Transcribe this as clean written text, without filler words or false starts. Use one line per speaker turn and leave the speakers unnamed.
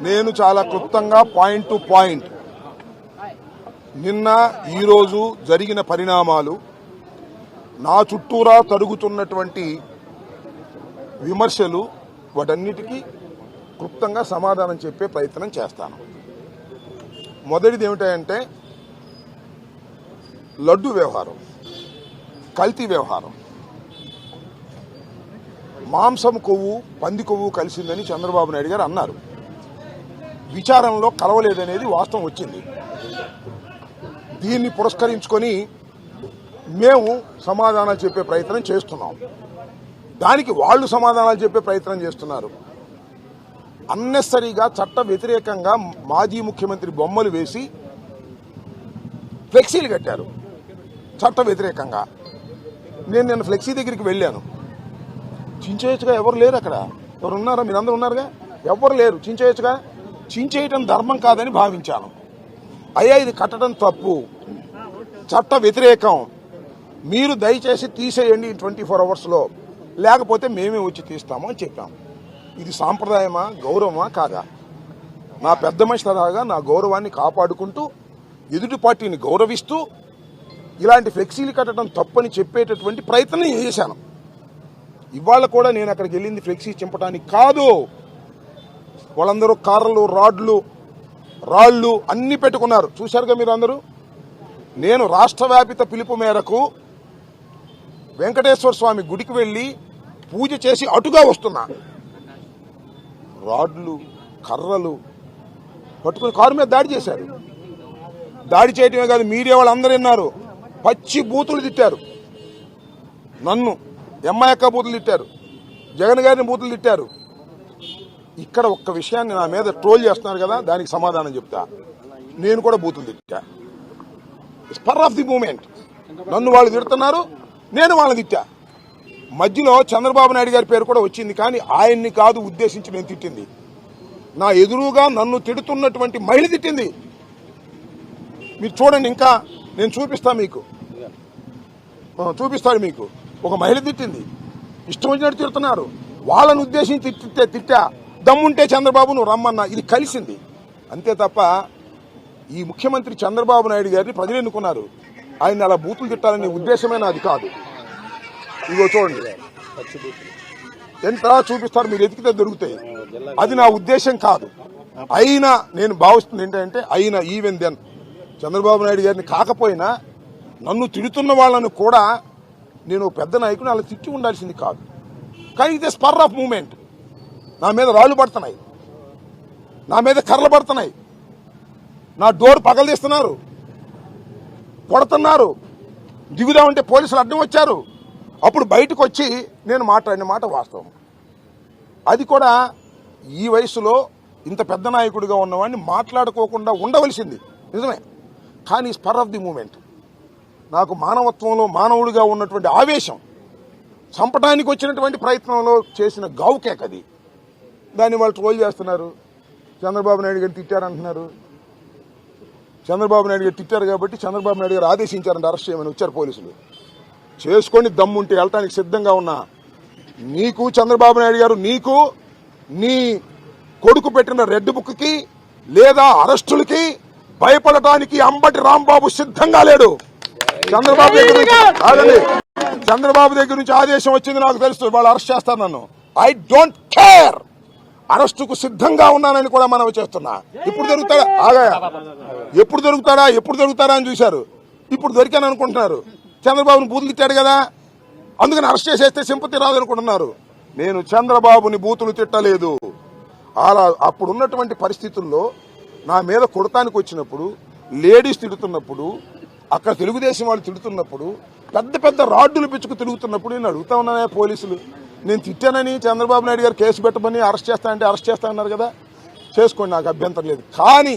నేను చాలా క్లుప్తంగా పాయింట్ టు పాయింట్ నిన్న ఈరోజు జరిగిన పరిణామాలు, నా చుట్టూరా తరుగుతున్నటువంటి విమర్శలు, వాటన్నిటికీ క్లుప్తంగా సమాధానం చెప్పే ప్రయత్నం చేస్తాను. మొదటిది ఏమిటంటే లడ్డు వ్యవహారం, కల్తీ వ్యవహారం. మాంసం కొవ్వు, పంది కొవ్వు కలిసిందని చంద్రబాబు నాయుడు గారు అన్నారు. విచారణలో కలవలేదనేది వాస్తవం వచ్చింది. దీన్ని పురస్కరించుకొని మేము సమాధానాలు చెప్పే ప్రయత్నం చేస్తున్నాం. దానికి వాళ్ళు సమాధానాలు చెప్పే ప్రయత్నం చేస్తున్నారు. అన్నెసరీగా చట్ట వ్యతిరేకంగా మాజీ ముఖ్యమంత్రి బొమ్మలు వేసి ఫ్లెక్సీలు కట్టారు చట్ట వ్యతిరేకంగా. నేను నిన్న ఫ్లెక్సీ దగ్గరికి వెళ్ళాను. చించేయచ్చుగా, ఎవరు లేరు అక్కడ. ఎవరు ఉన్నారా? మీరందరూ ఉన్నారుగా, ఎవరు లేరు. చించేయచ్చుగా. చించేయటం ధర్మం కాదని భావించాను. అయ్యా, ఇది కట్టడం తప్పు, చట్ట వ్యతిరేకం, మీరు దయచేసి తీసేయండి 24 అవర్స్లో, లేకపోతే మేమే వచ్చి తీస్తాము అని చెప్పాం. ఇది సాంప్రదాయమా, గౌరవమా కాదా? నా పెద్ద మనిషి తరహాగా నా గౌరవాన్ని కాపాడుకుంటూ, ఎదుటి పార్టీని గౌరవిస్తూ ఇలాంటి ఫ్లెక్సీలు కట్టడం తప్పని చెప్పేటటువంటి ప్రయత్నం చేశాను. ఇవాళ కూడా నేను అక్కడికి వెళ్ళింది ఫ్లెక్సీ చింపడానికి కాదు. వాళ్ళందరూ కార్లు, రాళ్లు అన్ని పెట్టుకున్నారు. చూశారుగా మీరు అందరూ. నేను రాష్ట్ర వ్యాపిత పిలుపు మేరకు వెంకటేశ్వర స్వామి గుడికి వెళ్లి పూజ చేసి అటుగా వస్తున్నా. రాడ్లు, కర్రలు పట్టుకుని కారు మీద దాడి చేశారు. దాడి చేయటమే కాదు, మీడియా వాళ్ళందరూ విన్నారు. పచ్చి బూతులు తిట్టారు. నన్ను ఎంఐక్క బూతులు తిట్టారు, జగన్ గారిని బూతులు తిట్టారు. ఇక్కడ ఒక్క విషయాన్ని నా మీద ట్రోల్ చేస్తున్నారు కదా, దానికి సమాధానం చెప్తా. నేను కూడా బూతులు తిట్టా. Spur of the moment. నన్ను వాళ్ళు తిడుతున్నారు, నేను వాళ్ళని తిట్టా. మధ్యలో చంద్రబాబు నాయుడు గారి పేరు కూడా వచ్చింది, కానీ ఆయన్ని కాదు ఉద్దేశించి నేను తిట్టింది. నా ఎదురుగా నన్ను తిడుతున్నటువంటి మహిళ తిట్టింది. మీరు చూడండి, ఇంకా నేను చూపిస్తాను మీకు, చూపిస్తాడు మీకు. ఒక మహిళ తిట్టింది, ఇష్టం వచ్చినట్టు తిడుతున్నారు. వాళ్ళని ఉద్దేశించి తిట్టా. దమ్ముంటే చంద్రబాబు నువ్వు రమ్మన్నా. ఇది కలిసింది అంతే తప్ప ఈ ముఖ్యమంత్రి చంద్రబాబు నాయుడు గారిని ప్రజలు ఎన్నుకున్నారు. ఆయన అలా బూతులు తిట్టాలనే ఉద్దేశమే నాది కాదు. ఇగో చూడండి, ఎంత చూపిస్తారు, మీరు ఎతికితే దొరుకుతాయి. అది నా ఉద్దేశం కాదు. అయినా నేను భావిస్తుంది ఏంటంటే, అయినా ఈవెన్ దెన్ చంద్రబాబు నాయుడు గారిని కాకపోయినా నన్ను తిడుతున్న వాళ్ళను కూడా నేను పెద్ద నాయకుని అలా తిట్టి ఉండాల్సింది కాదు. కానీ ఇదే స్పర్ ఆఫ్ మూమెంట్. నా మీద రాళ్లు పడుతున్నాయి, నా మీద కర్రలు పడుతున్నాయి, నా డోర్ పగలదీస్తున్నారు, కొడుతున్నారు. దిగుదామంటే పోలీసులు అడ్డం వచ్చారు. అప్పుడు బయటకు వచ్చి నేను మాట్లాడిన మాట వాస్తవం. అది కూడా ఈ వయసులో ఇంత పెద్ద నాయకుడిగా ఉన్నవాడిని మాట్లాడుకోకుండా ఉండవలసింది నిజమే. కానీ స్పర్ ఆఫ్ ది మూమెంట్, నాకు మానవత్వంలో మానవుడిగా ఉన్నటువంటి ఆవేశం, చంపడానికి వచ్చినటువంటి ప్రయత్నంలో చేసిన గావుకేక్ అది. దాన్ని వాళ్ళు ట్రోల్ చేస్తున్నారు. చంద్రబాబు నాయుడు గారిని తిట్టారంటున్నారు. చంద్రబాబు నాయుడు గారు తిట్టారు కాబట్టి చంద్రబాబు నాయుడు గారు ఆదేశించారంటే అరెస్ట్ చేయమని వచ్చారు పోలీసులు. చేసుకొని దమ్ముంటే వెళ్ళటానికి సిద్ధంగా ఉన్నా. నీకు చంద్రబాబు నాయుడు గారు, నీకు నీ కొడుకు పెట్టిన రెడ్ బుక్కి లేదా అరెస్టులకి భయపడటానికి అంబటి రాంబాబు సిద్ధంగా లేడు. చంద్రబాబు దగ్గర నుంచి ఆదేశం వచ్చింది నాకు తెలుసు. వాళ్ళు అరెస్ట్ చేస్తారు నన్ను. I don't care. అరెస్టుకు సిద్ధంగా ఉన్నానని కూడా మనవి చేస్తున్నా. ఇప్పుడు దొరుకుతాడా? ఆగాయా, ఎప్పుడు దొరుకుతాడా అని చూశారు. ఇప్పుడు దొరికాను అనుకుంటున్నారు. చంద్రబాబుని బూతులు తిట్టాడు కదా, అందుకని అరెస్ట్ చేసేస్తే సింపతి రాదనుకుంటున్నారు. నేను చంద్రబాబుని బూతులు తిట్టలేదు. అలా అప్పుడున్నటువంటి పరిస్థితుల్లో నా మీద కొడతానికి వచ్చినప్పుడు, లేడీస్ తిడుతున్నప్పుడు, అక్కడ తెలుగుదేశం వాళ్ళు తిడుతున్నప్పుడు, పెద్ద పెద్ద రాడ్డులు పిచ్చుకు తిరుగుతున్నప్పుడు నేను అడుగుతా ఉన్నానే పోలీసులు. నేను తిట్టానని చంద్రబాబు నాయుడు గారు కేసు పెట్టమని అరెస్ట్ చేస్తానంటే అరెస్ట్ చేస్తానన్నారు కదా, చేసుకోండి, నాకు అభ్యంతరం లేదు. కానీ